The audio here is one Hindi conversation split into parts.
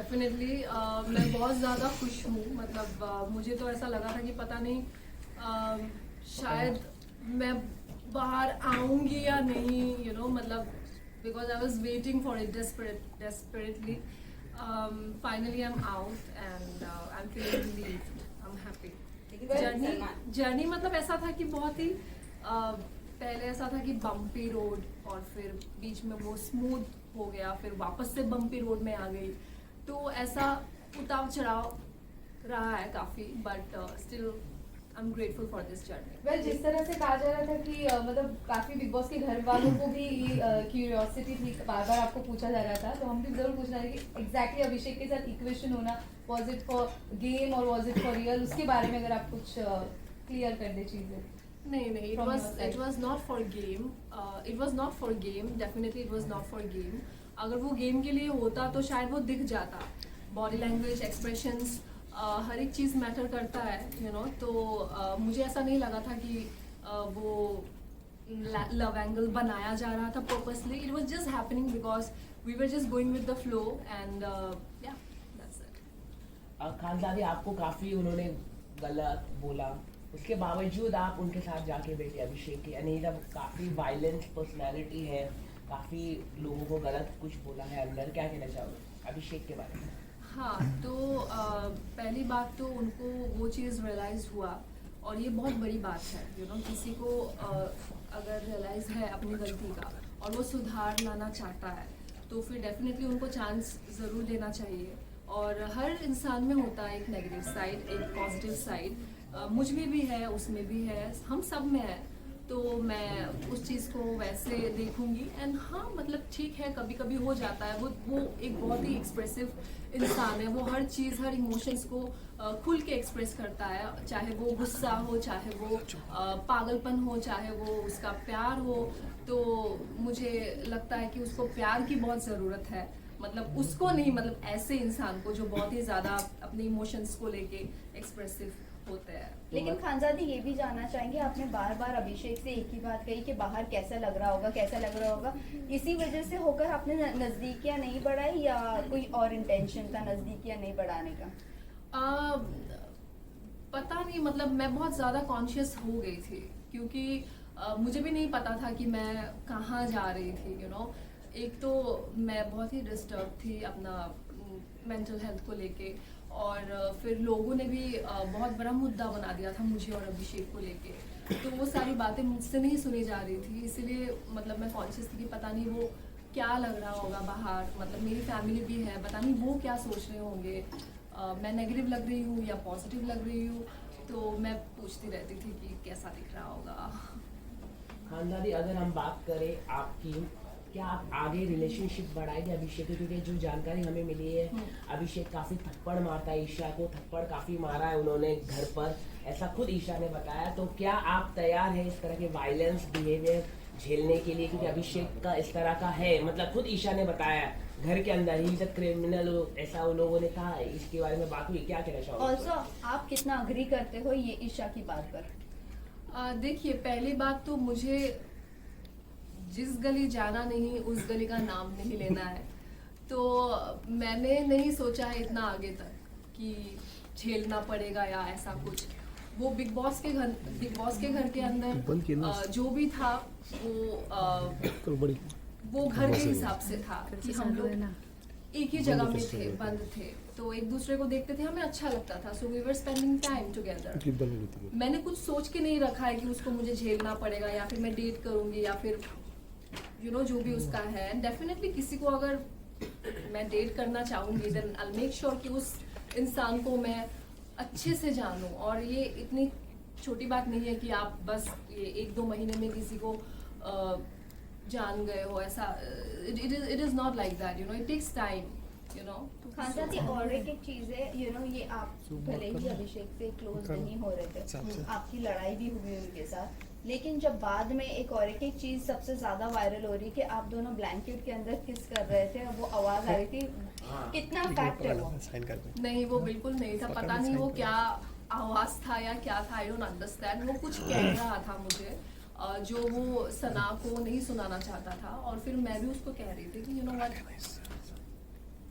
डेफिनेटली मैं बहुत ज़्यादा खुश हूँ। मतलब मुझे तो ऐसा लगा था कि पता नहीं शायद मैं बाहर आऊँगी या नहीं, मतलब because I was waiting for it desperately. Finally I'm out and I'm feeling relieved. I'm happy. Journey मतलब ऐसा था कि बहुत ही पहले ऐसा था कि बम्पी रोड, और फिर बीच में वो स्मूथ हो गया, फिर वापस से बम्पी रोड में आ गई, तो ऐसा उतार चढ़ाव रहा है काफ़ी, but still I am grateful for this journey. Well, जिस तरह से कहा जा रहा था कि मतलब काफी बिग बॉस के घर वालों को भी क्यूरियोसिटी थी, बार बार आपको पूछा जा रहा था, तो हम भी जरूर पूछना है कि एग्जैक्टली अभिषेक के साथ इक्वेशन होना, वाज इट फॉर गेम और वाज इट फॉर रियल, उसके बारे में अगर आप कुछ क्लियर कर दे चीजें। नहीं, it was not for game. It was not for game. Definitely it was not for game. अगर वो गेम के लिए होता तो शायद वो दिख जाता। बॉडी लैंग्वेज, एक्सप्रेशंस, हर एक चीज़ मैटर करता है, तो मुझे ऐसा नहीं लगा था कि वो लव एंगल बनाया जा रहा था purposely. It was just happening because we were just going with the flow and yeah that's it. खानदादी आपको काफ़ी उन्होंने गलत बोला, उसके बावजूद आप उनके साथ जाके बैठे अभिषेक के, यानी जब काफ़ी वायलेंट पर्सनैलिटी है, काफ़ी लोगों को गलत कुछ बोला है अंदर, क्या कहना चाहोगे अभिषेक के बारे में? हाँ, तो पहली बात तो उनको वो चीज़ रियलाइज़ हुआ, और ये बहुत बड़ी बात है, किसी को अगर रियलाइज़ है अपनी गलती का और वो सुधार लाना चाहता है, तो फिर डेफिनेटली उनको चांस ज़रूर देना चाहिए. और हर इंसान में होता है एक नेगेटिव साइड, एक पॉजिटिव साइड. मुझ में भी है, उसमें भी है, हम सब में है, तो मैं उस चीज़ को वैसे देखूंगी. एंड हाँ, मतलब ठीक है, कभी कभी हो जाता है. वो एक बहुत ही एक्सप्रेसिव इंसान है, वो हर चीज़, हर इमोशंस को खुल के एक्सप्रेस करता है, चाहे वो गुस्सा हो, चाहे वो पागलपन हो, चाहे वो उसका प्यार हो. तो मुझे लगता है कि उसको प्यार की बहुत ज़रूरत है, मतलब उसको नहीं, मतलब ऐसे इंसान को जो बहुत ही ज़्यादा अपने इमोशंस को लेके एक्सप्रेसिव होते हैं. लेकिन खानजादी ये भी जानना चाहेंगे, आपने बार बार अभिषेक से एक ही बात कही कि बाहर कैसा लग रहा होगा, कैसा लग रहा होगा, इसी वजह से होकर आपने नज़दीकियाँ नहीं बढ़ाई या कोई और इंटेंशन था नज़दीकियाँ नहीं बढ़ाने का? पता नहीं, मतलब मैं बहुत ज़्यादा कॉन्शियस हो गई थी, क्योंकि मुझे भी नहीं पता था कि मैं कहाँ जा रही थी. एक तो मैं बहुत ही डिस्टर्ब थी अपना मेंटल हेल्थ को लेके, और फिर लोगों ने भी बहुत बड़ा मुद्दा बना दिया था मुझे और अभिषेक को लेके, तो वो सारी बातें मुझसे नहीं सुनी जा रही थी. इसीलिए मतलब मैं कॉन्शियस थी कि पता नहीं वो क्या लग रहा होगा बाहर, मतलब मेरी फैमिली भी है, पता नहीं वो क्या सोच रहे होंगे, मैं नेगेटिव लग रही हूँ या पॉजिटिव लग रही हूँ, तो मैं पूछती रहती थी कि कैसा दिख रहा होगा. खानदादी, अगर हम बात करें आपकी, क्या आप आगे रिलेशनशिप बढ़ाएंगे अभिषेक की? क्योंकि जो जानकारी हमें मिली है, अभिषेक काफ़ी थप्पड़ मारता है ईशा को, थप्पड़ काफ़ी मारा है उन्होंने घर पर, ऐसा खुद ईशा ने बताया. तो क्या आप तैयार हैं इस तरह के वायलेंस बिहेवियर झेलने के लिए? क्योंकि अभिषेक का इस तरह का है, मतलब खुद ईशा ने बताया घर के अंदर ही क्रिमिनल, ऐसा उन लोगों ने कहा है. इसके बारे में बात हुई, क्या कहना चाहोगे? ऑल्सो आप कितना अग्री करते हो ये ईशा की बात पर? देखिए, पहली बात तो मुझे जिस गली जाना नहीं, उस गली का नाम नहीं लेना है. तो मैंने नहीं सोचा है इतना आगे तक कि झेलना पड़ेगा या ऐसा कुछ. वो बिग बॉस के घर के अंदर जो भी था वो घर के हिसाब से था कि हम लोग एक ही जगह में थे, बंद थे, तो एक दूसरे को देखते थे, हमें अच्छा लगता था. So we were spending time together. मैंने कुछ सोच के नहीं रखा है कि उसको मुझे झेलना पड़ेगा या फिर मैं डेट करूंगी या फिर जो भी उसका है. डेफिनेटली किसी को अगर मैं डेट करना चाहूंगी, देन आई मेक श्योर कि उस इंसान को मैं अच्छे से जानूं. और ये इतनी छोटी बात नहीं है कि आप बस ये 1-2 महीने में किसी को जान गए हो, ऐसा. It is not like that, it takes time. Khanzadi, और एक चीज है, ये आप भले ही अभिषेक से क्लोज नहीं हो रहे थे, आपकी लड़ाई भी हुई उनके साथ, लेकिन जब बाद में एक चीज सबसे ज्यादा वायरल हो रही है कि आप दोनों ब्लैंकेट के अंदर किस कर रहे थे, वो आवाज आ रही थी, कितना फैक्ट है वो? नहीं, वो बिल्कुल नहीं था. पता नहीं वो क्या आवाज था या क्या था, आई डोंट अंडरस्टैंड. वो कुछ कह रहा था मुझे जो वो सना को नहीं सुनाना चाहता था, और फिर मैं भी उसको कह रही थी कि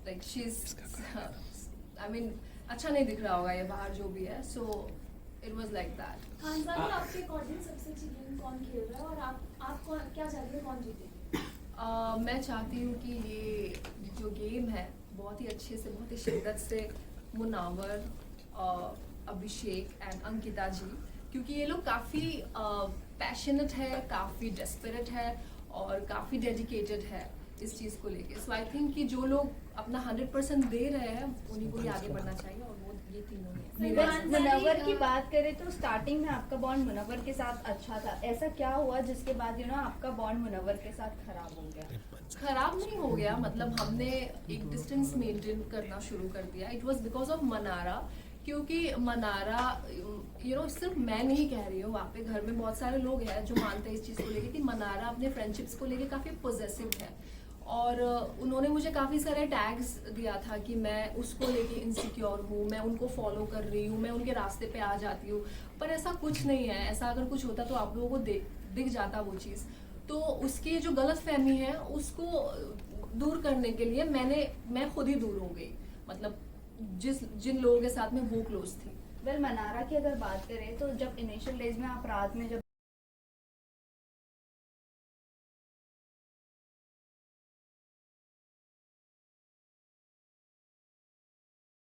like she is I mean अच्छा नहीं दिख रहा होगा ये बाहर जो भी है, so it was like that. Khansa ji, आपके अकॉर्डिंग सबसे अच्छी गेम कौन खेल रहा है और आप क्या चाहते हैं कौन जीते? मैं चाहती हूँ कि ये जो गेम है बहुत ही अच्छे से, बहुत ही शिद्दत से मुनावर, अभिषेक एंड अंकिता जी, क्योंकि ये लोग काफ़ी पैशनेट है, काफ़ी डेस्परेट है और काफ़ी डेडिकेटेड है इस चीज़ को लेके। सो आई थिंक कि जो लोग अपना 100% दे रहे हैं उन्हीं को ही आगे बढ़ना चाहिए, और वो ये तीनों ही हैं। अगर मुनव्वर की बात करें तो स्टार्टिंग में आपका बॉन्ड मुनव्वर के साथ अच्छा था, ऐसा क्या हुआ जिसके बाद आपका बॉन्ड मुनव्वर के साथ खराब हो गया? खराब नहीं हो गया, मतलब हमने एक डिस्टेंस मेंटेन करना शुरू कर दिया। It was because of Mannara, क्योंकि मनारा सिर्फ मैं नहीं कह रही हूँ, वहाँ पे घर में बहुत सारे लोग हैं जो मानते हैं इस चीज़ को लेके कि मनारा अपने फ्रेंडशिप्स को लेके काफ़ी पॉजेसिव है, और उन्होंने मुझे काफ़ी सारे टैग्स दिया था कि मैं उसको लेके इनसिक्योर हूँ, मैं उनको फॉलो कर रही हूँ, मैं उनके रास्ते पे आ जाती हूँ, पर ऐसा कुछ नहीं है। ऐसा अगर कुछ होता तो आप लोगों को दिख जाता वो चीज़। तो उसकी जो गलत फहमी है उसको दूर करने के लिए मैं खुद ही दूर हो गई, मतलब जिन लोगों के साथ में वो क्लोज थी। वेल, मनारा की अगर बात करें तो जब इनिशियल डेज में आप रात में जब